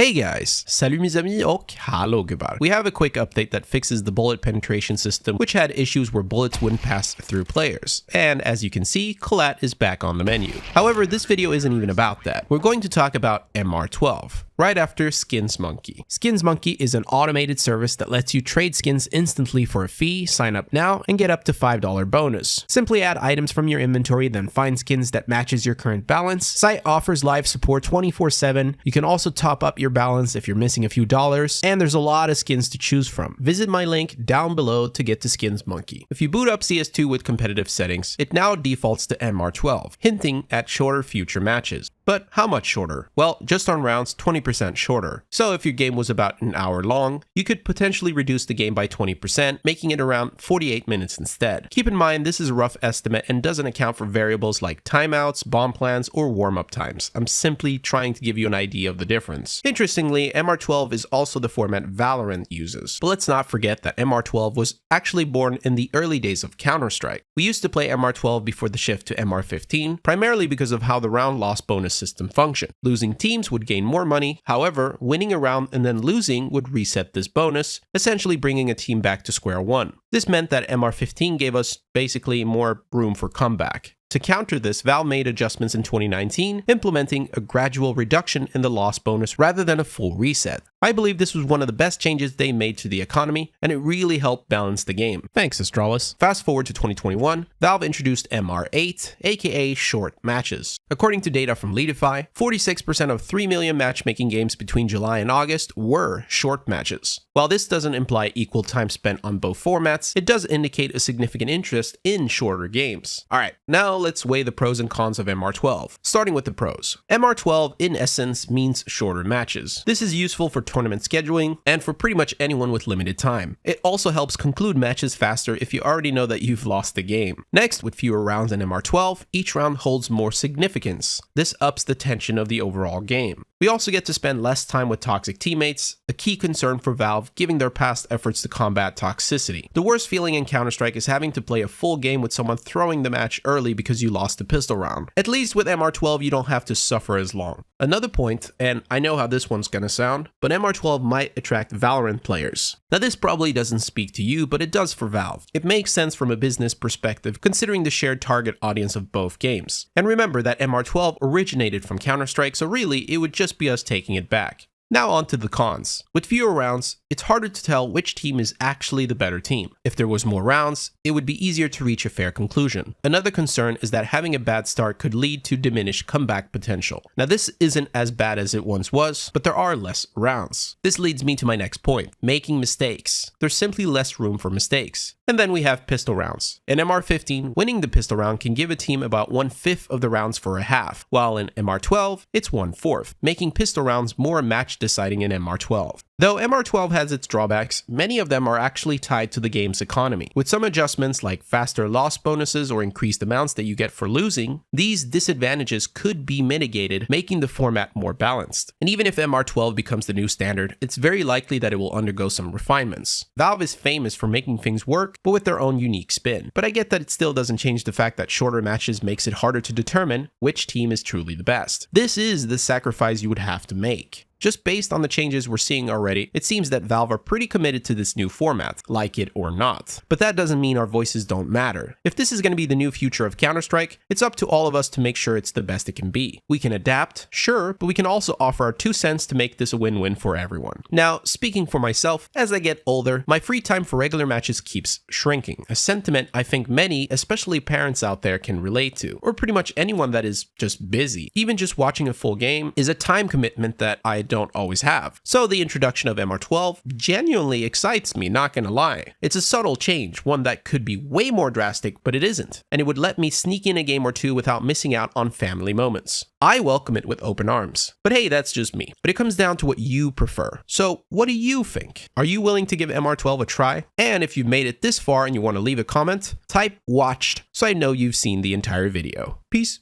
Hey guys, salut mes amis och hallå gubbar. We have a quick update that fixes the bullet penetration system, which had issues where bullets wouldn't pass through players. And as you can see, collat is back on the menu. However, this video isn't even about that. We're going to talk about MR12. Right after Skins Monkey. Skins Monkey is an automated service that lets you trade skins instantly for a fee, sign up now, and get up to $5 bonus. Simply add items from your inventory, then find skins that matches your current balance. Site offers live support 24/7. You can also top up your balance if you're missing a few dollars, and there's a lot of skins to choose from. Visit my link down below to get to Skins Monkey. If you boot up CS2 with competitive settings, it now defaults to MR12, hinting at shorter future matches. But how much shorter? Well, just on rounds, 20% shorter. So if your game was about an hour long, you could potentially reduce the game by 20%, making it around 48 minutes instead. Keep in mind, this is a rough estimate and doesn't account for variables like timeouts, bomb plans, or warm-up times. I'm simply trying to give you an idea of the difference. Interestingly, MR12 is also the format Valorant uses. But let's not forget that MR12 was actually born in the early days of Counter-Strike. We used to play MR12 before the shift to MR15, primarily because of how the round loss bonus system functioned. Losing teams would gain more money, however, winning a round and then losing would reset this bonus, essentially bringing a team back to square one. This meant that MR15 gave us basically more room for comeback. To counter this, Valve made adjustments in 2019, implementing a gradual reduction in the loss bonus rather than a full reset. I believe this was one of the best changes they made to the economy, and it really helped balance the game. Thanks, Astralis. Fast forward to 2021, Valve introduced MR8, aka short matches. According to data from Leadify, 46% of 3 million matchmaking games between July and August were short matches. While this doesn't imply equal time spent on both formats, it does indicate a significant interest in shorter games. Alright, now let's weigh the pros and cons of MR12. Starting with the pros. MR12 in essence means shorter matches. This is useful for tournament scheduling and for pretty much anyone with limited time. It also helps conclude matches faster if you already know that you've lost the game. Next, with fewer rounds in MR12, each round holds more significance. This ups the tension of the overall game. We also get to spend less time with toxic teammates, a key concern for Valve given their past efforts to combat toxicity. The worst feeling in Counter-Strike is having to play a full game with someone throwing the match early because you lost a pistol round. At least with MR12 you don't have to suffer as long. Another point, and I know how this one's gonna sound, but MR12 might attract Valorant players. Now this probably doesn't speak to you, but it does for Valve. It makes sense from a business perspective considering the shared target audience of both games. And remember that MR12 originated from Counter-Strike, so really it would just be us taking it back. Now on to the cons. With fewer rounds, it's harder to tell which team is actually the better team. If there was more rounds, it would be easier to reach a fair conclusion. Another concern is that having a bad start could lead to diminished comeback potential. Now this isn't as bad as it once was, but there are less rounds. This leads me to my next point, making mistakes. There's simply less room for mistakes. And then we have pistol rounds. In MR15, winning the pistol round can give a team about 1/5 of the rounds for a half, while in MR12, it's 1/4, making pistol rounds more match deciding in MR12. Though MR12 has its drawbacks, many of them are actually tied to the game's economy. With some adjustments like faster loss bonuses or increased amounts that you get for losing, these disadvantages could be mitigated, making the format more balanced. And even if MR12 becomes the new standard, it's very likely that it will undergo some refinements. Valve is famous for making things work, but with their own unique spin. But I get that it still doesn't change the fact that shorter matches makes it harder to determine which team is truly the best. This is the sacrifice you would have to make. Just based on the changes we're seeing already, it seems that Valve are pretty committed to this new format, like it or not. But that doesn't mean our voices don't matter. If this is going to be the new future of Counter-Strike, it's up to all of us to make sure it's the best it can be. We can adapt, sure, but we can also offer our 2 cents to make this a win-win for everyone. Now, speaking for myself, as I get older, my free time for regular matches keeps shrinking, a sentiment I think many, especially parents out there, can relate to, or pretty much anyone that is just busy. Even just watching a full game is a time commitment that I don't always have. So the introduction of MR12 genuinely excites me, not gonna lie. It's a subtle change, one that could be way more drastic, but it isn't. And it would let me sneak in a game or two without missing out on family moments. I welcome it with open arms. But hey, that's just me. But it comes down to what you prefer. So what do you think? Are you willing to give MR12 a try? And if you've made it this far and you want to leave a comment, type watched so I know you've seen the entire video. Peace.